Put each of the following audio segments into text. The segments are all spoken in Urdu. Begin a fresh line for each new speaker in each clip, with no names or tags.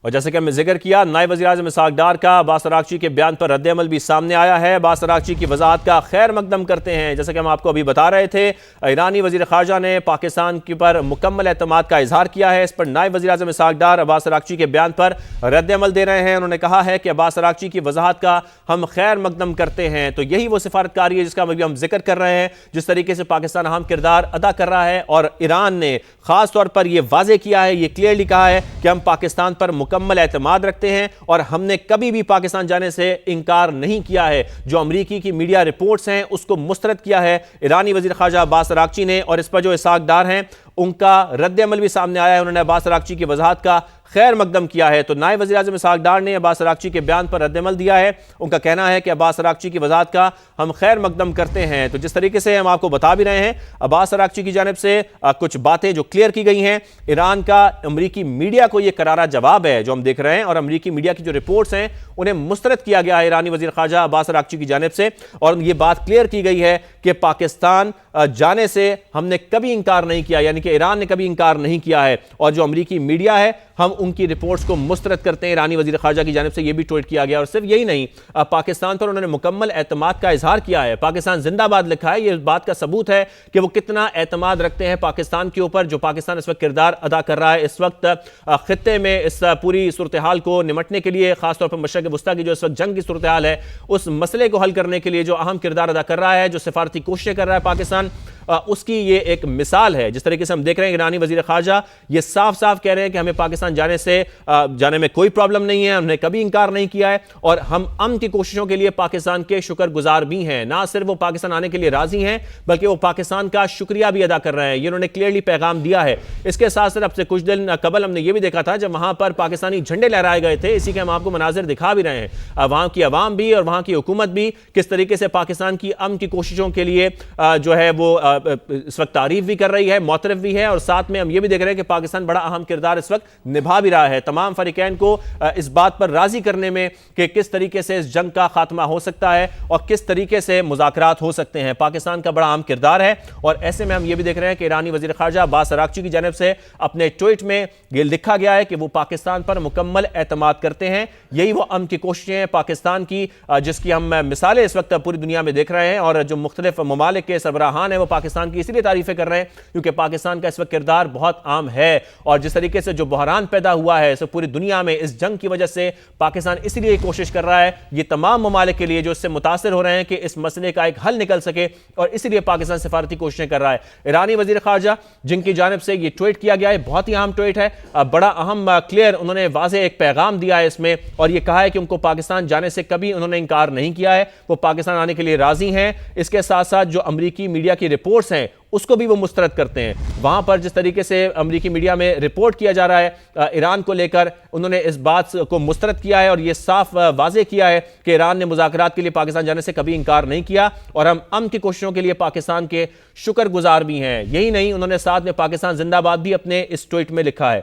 اور جیسے کہ ہم نے ذکر کیا، نائب وزیر اعظم اسحاق ڈار کا عباس اراغچی کے بیان پر رد عمل بھی سامنے آیا ہے۔ عباس اراغچی کی وضاحت کا خیر مقدم کرتے ہیں۔ جیسا کہ ہم آپ کو ابھی بتا رہے تھے، ایرانی وزیر خارجہ نے پاکستان کے پر مکمل اعتماد کا اظہار کیا ہے۔ اس پر نائب وزیر اعظم اسحاق ڈار عباس اراغچی کے بیان پر رد عمل دے رہے ہیں۔ انہوں نے کہا ہے کہ عباس اراغچی کی وضاحت کا ہم خیر مقدم کرتے ہیں۔ تو یہی وہ سفارتکاری ہے جس کا ابھی ہم ذکر کر رہے ہیں، جس طریقے سے پاکستان اہم کردار ادا کر رہا ہے، اور ایران نے خاص طور پر یہ واضح کیا ہے، یہ کلیئرلی کہا ہے کہ ہم پاکستان پر مکمل اعتماد رکھتے ہیں اور ہم نے کبھی بھی پاکستان جانے سے انکار نہیں کیا ہے۔ جو امریکی کی میڈیا رپورٹس ہیں اس کو مسترد کیا ہے ایرانی وزیر خارجہ عباس اراغچی نے، اور اس پر جو اسحاق ڈار ہیں ان کا رد عمل بھی سامنے آیا ہے۔ انہوں نے عباس اراغچی کی وضاحت کا خیر مقدم کیا ہے۔ تو نائب وزیر اعظم اسحاق ڈار نے عباس اراغچی کے بیان پر رد عمل دیا ہے۔ ان کا کہنا ہے کہ عباس اراغچی کی وضاحت کا ہم خیر مقدم کرتے ہیں۔ تو جس طریقے سے ہم آپ کو بتا بھی رہے ہیں، عباس اراغچی کی جانب سے کچھ باتیں جو کلیئر کی گئی ہیں، ایران کا امریکی میڈیا کو یہ کرارا جواب ہے جو ہم دیکھ رہے ہیں، اور امریکی میڈیا کی جو رپورٹس ہیں انہیں مسترد کیا گیا ہے ایرانی وزیر خارجہ عباس اراغچی کی جانب سے، اور یہ بات کلیئر کی گئی ہے کہ پاکستان جانے سے ہم نے کبھی انکار نہیں کیا، یعنی کہ ایران نے کبھی انکار نہیں کیا ہے، اور جو امریکی میڈیا ہے ہم ان کی رپورٹس کو مسترد کرتے ہیں۔ ایرانی وزیر خارجہ کی جانب سے یہ بھی ٹویٹ کیا گیا، اور صرف یہی نہیں، پاکستان پر انہوں نے مکمل اعتماد کا اظہار کیا ہے۔ پاکستان زندہ باد لکھا ہے، یہ اس بات کا ثبوت ہے کہ وہ کتنا اعتماد رکھتے ہیں پاکستان کے اوپر، جو پاکستان اس وقت کردار ادا کر رہا ہے۔ اس وقت خطے میں اس پوری صورتحال کو نمٹنے کے لیے، خاص طور پر مشرق وسطیٰ کی جو اس وقت جنگ کی صورتحال ہے، اس مسئلے کو حل کرنے کے لیے جو اہم کردار ادا کر رہا ہے، جو سفارتی کوششیں کر رہا ہے پاکستان، اس کی یہ ایک مثال ہے۔ جس طریقے سے ہم دیکھ رہے ہیں ایرانی وزیر خارجہ یہ صاف صاف کہہ رہے ہیں کہ ہمیں پاکستان جانے میں کوئی پرابلم نہیں ہے، ہم نے کبھی انکار نہیں کیا ہے، اور ہم امن کی کوششوں کے لیے پاکستان کے شکر گزار بھی ہیں۔ نہ صرف وہ پاکستان آنے کے لیے راضی ہیں بلکہ وہ پاکستان کا شکریہ بھی ادا کر رہے ہیں۔ یہ انہوں نے کلیئرلی پیغام دیا ہے۔ اس کے ساتھ ساتھ اب سے کچھ دن قبل ہم نے یہ بھی دیکھا تھا جب وہاں پر پاکستانی جھنڈے لہرائے گئے تھے، اسی کے ہم آپ کو مناظر دکھا بھی رہے ہیں۔ وہاں کی عوام بھی اور وہاں کی حکومت بھی کس طریقے سے پاکستان کی امن کی کوششوں کے لیے جو ہے وہ اس وقت تعریف بھی کر رہی ہے، معترف بھی ہے، اور ساتھ میں ہم یہ بھی دیکھ رہے ہیں کہ پاکستان بڑا اہم کردار اس وقت نبھا بھی رہا ہے تمام فریقین کو اس بات پر راضی کرنے میں کہ کس طریقے سے اس جنگ کا خاتمہ ہو سکتا ہے اور کس طریقے سے مذاکرات ہو سکتے ہیں۔ پاکستان کا بڑا اہم کردار ہے، اور ایسے میں ہم یہ بھی دیکھ رہے ہیں کہ ایرانی وزیر خارجہ عباس اراغچی کی جانب سے اپنے ٹویٹ میں یہ لکھا گیا ہے کہ وہ پاکستان پر مکمل اعتماد کرتے ہیں۔ یہی وہ امن کی کوششیں ہیں پاکستان کی جس کی ہم مثالیں اس وقت پوری دنیا میں دیکھ رہے ہیں، اور جو مختلف ممالک کے سربراہان ہیں وہ پاکستان کی اسی لیے تعریفیں کر رہے ہیں کیونکہ پاکستان کا اس وقت کردار بہت عام ہے، اور جس طریقے سے جو بحران پیدا ہوا ہے اس پوری دنیا میں اس جنگ کی وجہ سے پاکستان اس لیے کوشش کر رہا ہے یہ تمام ممالک کے لیے جو اس سے متاثر ہو رہے ہیں کہ اس مسئلے کا ایک حل نکل سکے، اور اس لیے پاکستان سفارتی کوششیں کر رہا ہے۔ ایرانی وزیر خارجہ جن کی جانب سے یہ ٹویٹ کیا گیا ہے بہت ہی اہم ٹویٹ ہے، بڑا اہم کلیئر انہوں نے واضح ایک پیغام دیا ہے اس میں، اور یہ کہا ہے کہ ان کو پاکستان جانے سے کبھی انہوں نے انکار نہیں کیا ہے، وہ پاکستان آنے کے لیے راضی ہیں۔ اس کے ساتھ ساتھ جو امریکی میڈیا کی رپورٹس ہیں اس کو بھی وہ مسترد کرتے ہیں۔ وہاں پر جس طریقے سے امریکی میڈیا میں رپورٹ کیا جا رہا ہے ایران کو لے کر، انہوں نے اس بات کو مسترد کیا ہے اور یہ صاف واضح کیا ہے کہ ایران نے مذاکرات کے لیے پاکستان جانے سے کبھی انکار نہیں کیا، اور ہم امن کی کوششوں کے لیے پاکستان کے شکر گزار بھی ہیں۔ یہی نہیں، انہوں نے ساتھ میں پاکستان زندہ باد بھی اپنے اس ٹویٹ میں لکھا ہے۔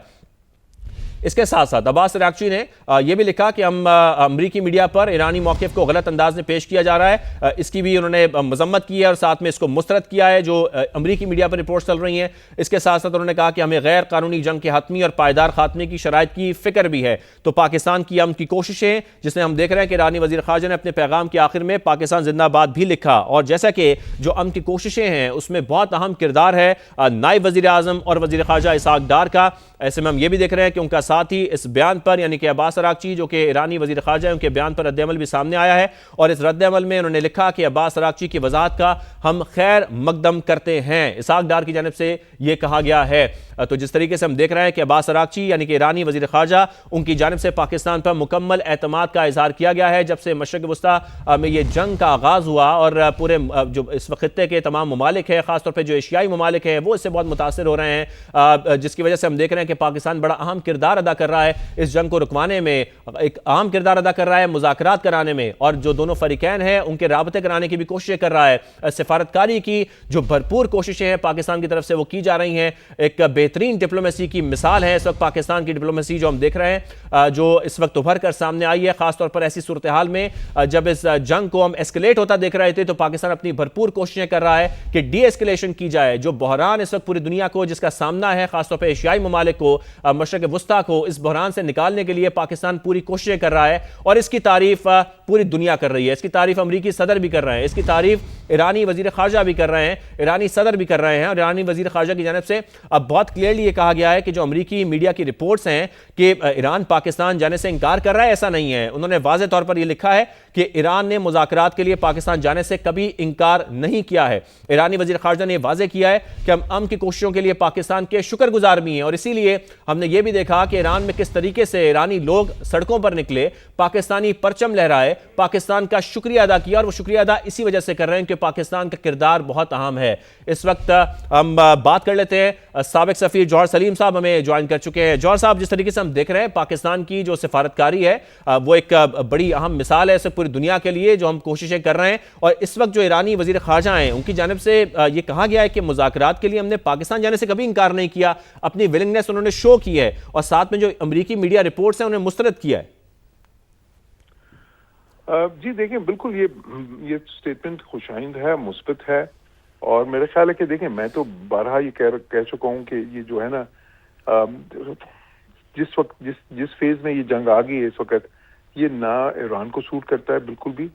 اس کے ساتھ ساتھ عباس اراغچی نے یہ بھی لکھا کہ ہم امریکی میڈیا پر ایرانی موقف کو غلط انداز میں پیش کیا جا رہا ہے، اس کی بھی انہوں نے مذمت کی ہے اور ساتھ میں اس کو مسترد کیا ہے جو امریکی میڈیا پر رپورٹس چل رہی ہیں۔ اس کے ساتھ ساتھ انہوں نے کہا کہ ہمیں غیر قانونی جنگ کے حتمی اور پائیدار خاتمے کی شرائط کی فکر بھی ہے۔ تو پاکستان کی امن کی کوششیں جس میں ہم دیکھ رہے ہیں کہ ایرانی وزیر خارجہ نے اپنے پیغام کے آخر میں پاکستان زندہ باد بھی لکھا، اور جیسا کہ جو امن کی کوششیں ہیں اس میں بہت اہم کردار ہے نائب وزیر اعظم اور وزیر خارجہ اسحاق ڈار کا۔ ایسے میں ہم یہ بھی دیکھ رہے ہیں کہ ان کا ساتھی اس بیان پر یعنی کہ عباس اراغچی جو کہ ایرانی وزیر خارجہ ہیں ان کے بیان پر رد عمل بھی سامنے آیا ہے، اور اس رد عمل میں انہوں نے لکھا کہ عباس اراغچی کی وضاحت کا ہم خیر مقدم کرتے ہیں۔ اسحاق ڈار کی جانب سے یہ کہا گیا ہے۔ تو جس طریقے سے ہم دیکھ رہے ہیں کہ عباس اراغچی یعنی کہ ایرانی وزیر خارجہ ان کی جانب سے پاکستان پر مکمل اعتماد کا اظہار کیا گیا ہے جب سے مشرق وسطیٰ میں یہ جنگ کا آغاز ہوا، اور پورے جو اس خطے کے تمام ممالک ہیں، خاص طور پہ جو ایشیائی ممالک ہیں وہ اس سے بہت متاثر ہو رہے ہیں، جس کی وجہ سے ہم دیکھ رہے ہیں کہ پاکستان بڑا اہم کردار ادا کر رہا ہے اس جنگ کو رکوانے میں، ایک اہم کردار ادا کر رہا ہے مذاکرات کرانے میں، اور جو دونوں فریقین ہیں ان کے رابطے کرانے کی بھی کوششیں کر رہا ہے۔ سفارتکاری کی جو بھرپور کوششیں ہیں پاکستان کی طرف سے وہ کی جا رہی ہیں، ایک بہترین ڈپلومیسی کی مثال ہے اس وقت پاکستان کی ڈپلومیسی جو ہم دیکھ رہے ہیں جو اس وقت ابھر کر سامنے آئی ہے، خاص طور پر ایسی صورتحال میں جب اس جنگ کو ہم ایسکلیٹ ہوتا دیکھ رہے تھے تو پاکستان اپنی بھرپور کوششیں کر رہا ہے کہ ڈی ایسکلیشن کی جائے۔ جو بحران اس وقت پوری دنیا کو جس کا سامنا ہے، خاص طور پر ایشیائی ممالک کو، مشرق وسطیٰ کو اس بحران سے نکالنے کے لیے پاکستان پوری کوششیں کر رہا ہے اور اس کی تعریف پوری دنیا کر رہی ہے. اس کی تعریف امریکی صدر بھی کر رہے ہیں, اس کی تعریف ایرانی وزیر خارجہ بھی کر رہے ہیں, ایرانی صدر بھی کر رہے ہیں. اور ایرانی وزیر خارجہ کی جانب سے اب بہت کلیئرلی یہ کہا گیا ہے کہ جو امریکی میڈیا کی رپورٹس ہیں کہ ایران پاکستان جانے سے انکار کر رہا ہے, ایسا نہیں ہے. انہوں نے واضح طور پر یہ لکھا ہے کہ ایران نے مذاکرات کے لیے پاکستان جانے سے کبھی انکار نہیں کیا ہے. ایرانی وزیر خارجہ نے یہ واضح کیا ہے کہ ہم امن کی کوششوں کے لیے پاکستان کے شکر گزار بھی ہیں, اور اسی لیے ہم نے یہ بھی دیکھا کہ ایران میں کس طریقے سے ایرانی لوگ سڑکوں پر نکلے, پاکستانی پرچم لہرائے, پاکستان کا شکریہ ادا کیا, اور وہ شکریہ ادا اسی وجہ سے کر رہے ہیں کہ پاکستان کا کردار بہت اہم ہے. اس وقت ہم بات کر لیتے ہیں, سابق سفیر جوہر سلیم صاحب ہمیں جوائن کر چکے ہیں. جوہر صاحب, جس طریقے سے ہم دیکھ رہے ہیں پاکستان کی جو سفارتکاری ہے وہ ایک بڑی اہم مثال ہے اس پوری دنیا کے لیے جو ہم کوششیں کر رہے ہیں, اور اس وقت جو ایرانی وزیر خارجہ ہیں ان کی جانب سے یہ کہا گیا ہے کہ مذاکرات کے لیے ہم نے پاکستان جانے سے کبھی انکار نہیں کیا, اپنی ولنگنس انہوں نے شو کی ہے, اور ساتھ میں جو امریکی میڈیا رپورٹس ہیں انہیں مسترد کیا ہے.
جی دیکھیں, بالکل یہ سٹیٹمنٹ خوشائند ہے, مثبت ہے, اور میرے خیال ہے کہ دیکھیں میں تو بارہا یہ کہہ چکا ہوں کہ یہ جو ہے نا جس وقت جس فیز میں یہ جنگ آ گئی ہے اس وقت, یہ نہ ایران کو سوٹ کرتا ہے بالکل بھی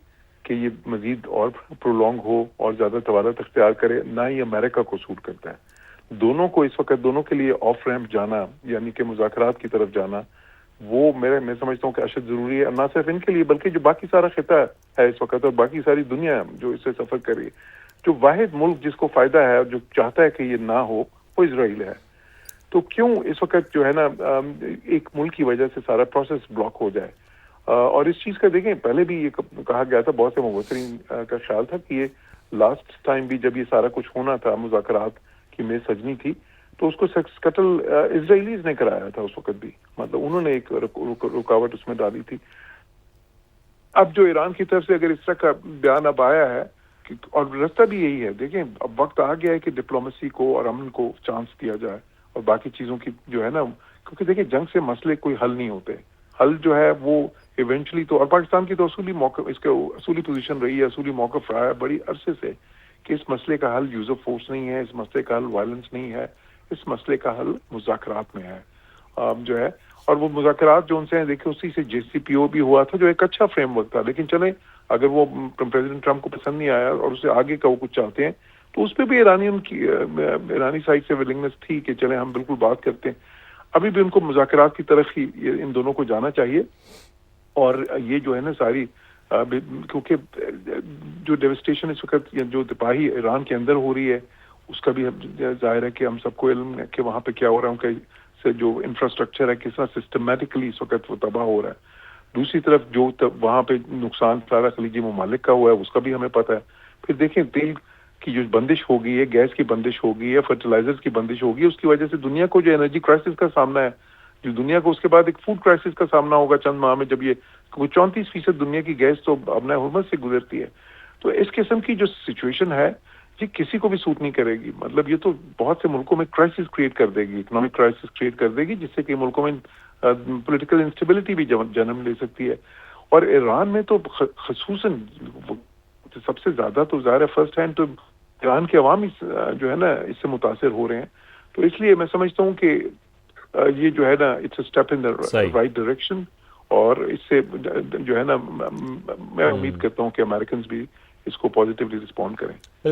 کہ یہ مزید اور پرولونگ ہو اور زیادہ طوالت اختیار کرے, نہ ہی امریکہ کو سوٹ کرتا ہے. دونوں کو اس وقت دونوں کے لیے آف ریمپ جانا یعنی کہ مذاکرات کی طرف جانا وہ میں سمجھتا ہوں کہ اشد ضروری ہے, نہ صرف ان کے لیے بلکہ جو باقی سارا خطہ ہے اس وقت اور باقی ساری دنیا جو اس سے سفر کر رہی ہے. جو واحد ملک جس کو فائدہ ہے اور جو چاہتا ہے کہ یہ نہ ہو وہ اسرائیل ہے. تو کیوں اس وقت جو ہے نا ایک ملک کی وجہ سے سارا پروسیس بلاک ہو جائے. اور اس چیز کا دیکھیں پہلے بھی یہ کہا گیا تھا, بہت سے مبصرین کا خیال تھا کہ یہ لاسٹ ٹائم بھی جب یہ سارا کچھ ہونا تھا, مذاکرات کی میز سجنی تھی, تو اس کو قتل اسرائیلیز نے کرایا تھا اس وقت بھی, مطلب انہوں نے ایک رکاوٹ اس میں ڈالی تھی. اب جو ایران کی طرف سے اگر اس طرح کا بیان اب آیا ہے اور راستہ بھی یہی ہے, دیکھیں اب وقت آ گیا ہے کہ ڈپلومیسی کو اور امن کو چانس دیا جائے اور باقی چیزوں کی جو ہے نا, کیونکہ دیکھیں جنگ سے مسئلے کوئی حل نہیں ہوتے, حل جو ہے وہ ایونچولی تو, اور پاکستان کی تو اصولی موقف اس کے اصولی پوزیشن رہی ہے, اصولی موقف رہا ہے بڑی عرصے سے کہ اس مسئلے کا حل یوز آف فورس نہیں ہے, اس مسئلے کا حل وائلنس نہیں ہے, اس مسئلے کا حل مذاکرات میں ہے جو ہے. اور وہ مذاکرات جو ان سے دیکھیں اسی سے JCPOA بھی ہوا تھا جو ایک اچھا فریم ورک تھا, لیکن چلیں اگر وہ پریزیڈنٹ ٹرمپ کو پسند نہیں آیا اور اسے آگے کا وہ کچھ چاہتے ہیں تو اس پہ بھی ایرانی سائڈ سے ولنگنس تھی کہ چلیں ہم بالکل بات کرتے ہیں. ابھی بھی ان کو مذاکرات کی طرف ہی ان دونوں کو جانا چاہیے. اور یہ جو ہے نا ساری کیونکہ جو ڈیوسٹیشن اس وقت جو تباہی ایران کے اندر ہو رہی ہے اس کا بھی ظاہر ہے کہ ہم سب کو علم ہے کہ وہاں پہ کیا ہو رہا ہے, ان کا سے جو انفراسٹرکچر ہے کس طرح سسٹمیٹکلی اس وقت وہ تباہ ہو رہا ہے. دوسری طرف جو وہاں پہ نقصان سارا خلیجی ممالک کا ہوا ہے اس کا بھی ہمیں پتہ ہے. پھر دیکھیں تیل کی جو بندش ہو گئی ہے, گیس کی بندش ہو گئی ہے, فرٹیلائزرز کی بندش ہو گئی ہے, اس کی وجہ سے دنیا کو جو انرجی کرائسس کا سامنا ہے, جو دنیا کو اس کے بعد ایک فوڈ کرائسس کا سامنا ہوگا چند ماہ میں, جب یہ 34% دنیا کی گیس تو ابنا حرمت سے گزرتی ہے. تو اس قسم کی جو سچویشن ہے یہ کسی کو بھی سوٹ نہیں کرے گی. مطلب یہ تو بہت سے ملکوں میں کرائسس کریٹ کر دے گی, اکنامک کرائسس کریٹ کر دے گی, جس سے کہ ملکوں میں پولیٹیکل انسٹیبلٹی بھی جنم لے سکتی ہے. اور ایران میں تو خصوصاً سب سے زیادہ تو ظاہر ہے فرسٹ ہینڈ تو ایران کے عوام جو ہے نا اس سے متاثر ہو رہے ہیں. تو اس لیے میں سمجھتا ہوں کہ یہ جو ہے نا it's a step in the right direction, اور اس سے جو ہے نا میں امید کرتا ہوں کہ امریکنز بھی اس کو پازیٹیولی رسپونڈ کریں.